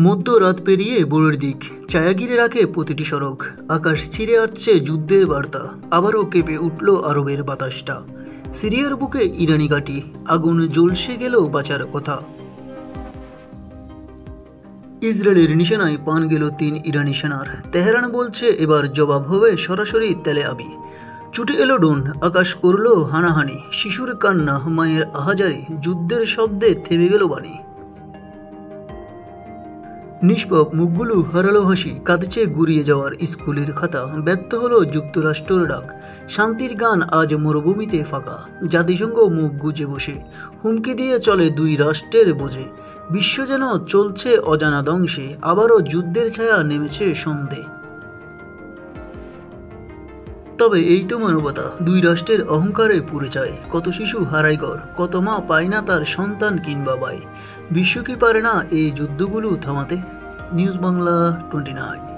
মধ্যরাত পেরিয়ে ভোরের দিক, ছায়া ঘিরে রাখে প্রতিটি সড়ক। আকাশ ছিঁড়ে আসছে যুদ্ধের বার্তা, আবারও কেঁপে উঠল আরবের বাতাসটা। সিরিয়ার বুকে ইরানি ঘাঁটি, আগুন জ্বলসে গেল বাঁচার কথা। ইসরায়েলের নিশানায় প্রাণ গেল ৩ ইরানি সেনার। তেহরান বলছে এবার জবাব হবে সরাসরি তেলে আবি। ছুটে এলো ড্রোন, আকাশ করল হানাহানি। শিশুর কান্না, মায়ের আহাজারি, যুদ্ধের শব্দে থেমে গেল বাণী। নিষ্পাপ মুখগুলো হারালো হাসি, কাঁদছে গুরিয়ে যাওয়ার স্কুলের খাতা। ব্যর্থ হলো যুক্তরাষ্ট্রের ডাক, শান্তির গান আজ মরুভূমিতে ফাঁকা। জাতিসংঘ মুখ গুজে বসে, হুমকি দিয়ে চলে 2 রাষ্ট্রের বোঝে। বিশ্ব যেন চলছে অজানা ধ্বংসে, আবারও যুদ্ধের ছায়া নেমেছে সন্ধে। তবে এই তো মানবতা, 2 রাষ্ট্রের অহংকারে পুড়ে যায়। কত শিশু হারায় ঘর, কত মা পায় না তার সন্তান কিংবা ভাই। বিশ্ব কি পারে না এই যুদ্ধগুলো থামাতে? নিউজ বাংলা 29।